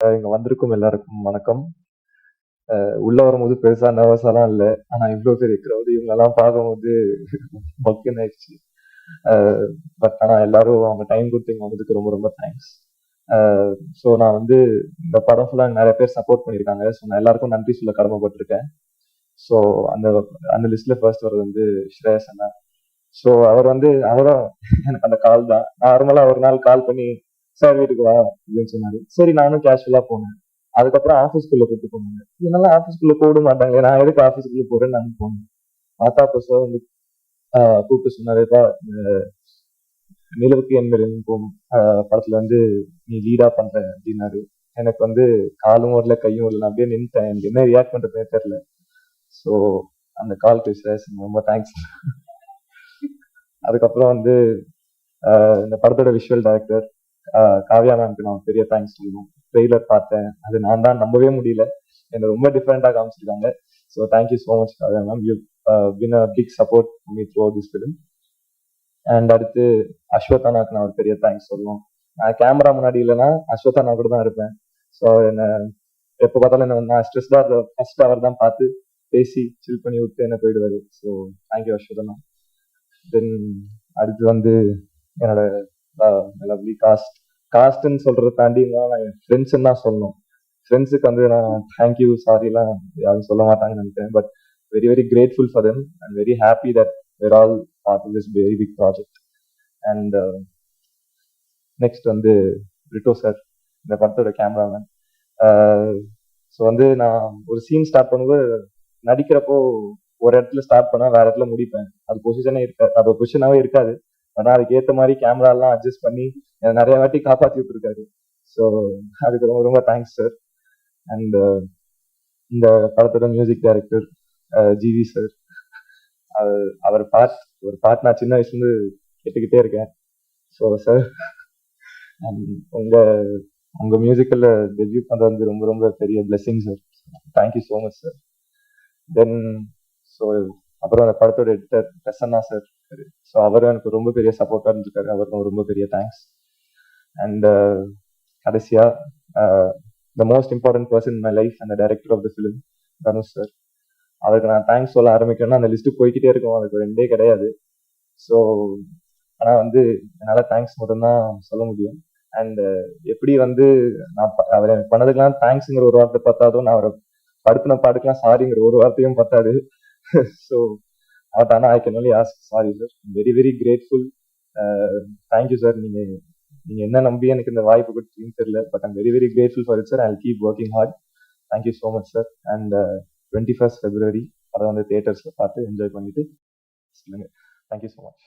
இங்க வந்திருக்கும் எல்லாருக்கும் வணக்கம். உள்ள வரும்போது பெருசா நர்வஸாலாம் இல்ல. ஆனா இவ்ளோ பெரிய கிரவுட் இவங்களெல்லாம் பார்க்கும்போது பக்குன்னு ஆயிடுச்சு. பட் ஆனா எல்லாரும் அவங்க டைம் கொடுத்து இங்க வந்ததுக்கு ரொம்ப ரொம்ப தேங்க்ஸ். ஸோ நான் வந்து இந்த படம் ஃபுல்லா நிறைய பேர் சப்போர்ட் பண்ணியிருக்காங்க. ஸோ நான் எல்லாருக்கும் நன்றி சொல்ல கடமைப்பட்டிருக்கேன். ஸோ அந்த அந்த லிஸ்ட்ல ஃபர்ஸ்ட் வர்றது வந்து ஸ்ரேயஸ் அண்ணா. ஸோ அவர் வந்து அவரும் எனக்கு அந்த கால் தான். நார்மலா ஒரு நாள் கால் பண்ணி சார் வீட்டுக்கு வா அப்படின்னு சொன்னாரு. சரி நானும் கேஷுவலா போனேன். அதுக்கப்புறம் ஆஃபீஸ்க்குள்ள கூப்பிட்டு போனாங்க. என்னெல்லாம் ஆஃபீஸ்க்குள்ள போட மாட்டாங்க. நான் எதுக்கு ஆஃபீஸ்க்குள்ள போறேன்னு நான் போனேன். பார்த்தா அப்போ சார் வந்து கூப்பிட்டு சொன்னாருப்பா, நிலவுக்கு என் மேல் போகும் படத்துல வந்து நீ லீடா பண்ற அப்படின்னாரு. எனக்கு வந்து காலும் வரல கையும் வரல, நான் அப்படியே நின்றுட்டேன். எனக்கு என்ன ரியாக்ட் பண்றதுனே தெரியல. ஸோ அந்த கால் பேசுறேன், ரொம்ப தேங்க்ஸ். அதுக்கப்புறம் வந்து இந்த படத்தோட விஷுவல் டைரக்டர் காவ்யா மேம்க்கு நான் பெரிய தேங்க்ஸ் சொல்லணும். ட்ரெய்லர் பார்த்தேன், அது நான் தான் நம்பவே முடியல. என்னை ரொம்ப டிஃப்ரெண்டா காமிச்சிருக்காங்க. So thank you so much Kavya ma'am. You been a big support me through this film. And அடுத்து அஸ்வத்தானாக்கு நான் ஒரு பெரிய தேங்க்ஸ் சொல்லணும். நான் கேமரா முன்னாடி இல்லைன்னா அஸ்வத்தானா கூட தான் இருப்பேன். ஸோ என்ன எப்போ பார்த்தாலும் என்ன நான் ஸ்ட்ரெஸ்டா ஃபர்ஸ்ட் அவர் தான் பார்த்து பேசி சில் பண்ணி விட்டு என்ன போயிடுவாரு. So thank you அஸ்வத்தானா. தென் அடுத்து வந்து என்னோட லவ்லி காஸ்ட்ன்னு சொல்றதை தாண்டி நான் என் ஃப்ரெண்ட்ஸ்ன்னு தான் சொல்லணும். ஃப்ரெண்ட்ஸுக்கு வந்து நான் தேங்க்யூ சாரிலாம் யாரும் சொல்ல மாட்டாங்கன்னு நினைக்கிறேன். But very very grateful for them and very happy that we're all part of this very big project. And next வந்து ரிட்டோ சார், இந்த படத்தோட கேமராமேன். ஸோ வந்து நான் ஒரு சீன் ஸ்டார்ட் பண்ணும்போது நடிக்கிறப்போ ஒரு இடத்துல ஸ்டார்ட் பண்ணா வேற இடத்துல முடிப்பேன். அது பொசிஷனே இருக்காது, அது ஒரு பொசிஷனாவே இருக்காது. ஆனா அதுக்கு ஏத்த மாதிரி கேமரா எல்லாம் அட்ஜஸ்ட் பண்ணி நிறைய வாட்டி காப்பாத்தி விட்டுருக்காரு. ஸோ அதுக்கு ரொம்ப ரொம்ப தேங்க்ஸ் சார். அண்ட் இந்த படத்தோட மியூசிக் டைரக்டர் ஜிவி சார். அவர் ஒரு பாட் நான் சின்ன வயசுல இருந்து கேட்டுக்கிட்டே இருக்கேன். ஸோ சார் உங்க உங்க மியூசிக்கல்ல டெபியூட் பண்றது வந்து ரொம்ப ரொம்ப பெரிய blessing sir. Thank you so much sir. தென் ஸோ அப்புறம் அந்த படத்தோட எடிட்டர் பிரசன்னா சார். ஸோ அவரும் எனக்கு ரொம்ப பெரிய சப்போர்ட்டா இருந்திருக்காரு. அவருக்கும் ரொம்ப பெரிய தேங்க்ஸ். அண்ட் கடைசியா the most important person in my life and director of the film Dhanush sir. அதுக்கு நான் தேங்க்ஸ் சொல்ல ஆரம்பிக்கணும்னா அந்த லிஸ்ட்டு போய்கிட்டே இருக்கும். அதுக்கு ரெண்டே கிடையாது. ஸோ ஆனால் வந்து என்னால் தேங்க்ஸ் மட்டும்தான் சொல்ல முடியும். அண்ட் எப்படி வந்து நான் அவர் எனக்கு பண்ணதுக்கெல்லாம் தேங்க்ஸுங்கிற ஒரு வார்த்தை பார்த்தாலும் நான் அவரை படுத்தின பாட்டுக்கெல்லாம் சாரிங்கிற ஒரு வார்த்தையும் பார்த்தாரு. ஸோ பட் ஆனால் I can only ask sorry sir. Very very grateful. Thank you sir. நீங்கள் என்ன நம்பி எனக்கு இந்த வாய்ப்பு கொடுத்தீங்கன்னு தெரியல. But I'm very very grateful for it sir. I keep working hard. Thank you so much sir. And 21st February அதை வந்து தியேட்டர்ஸில் பார்த்து என்ஜாய் பண்ணிட்டு சொல்லுங்க. Thank you so much.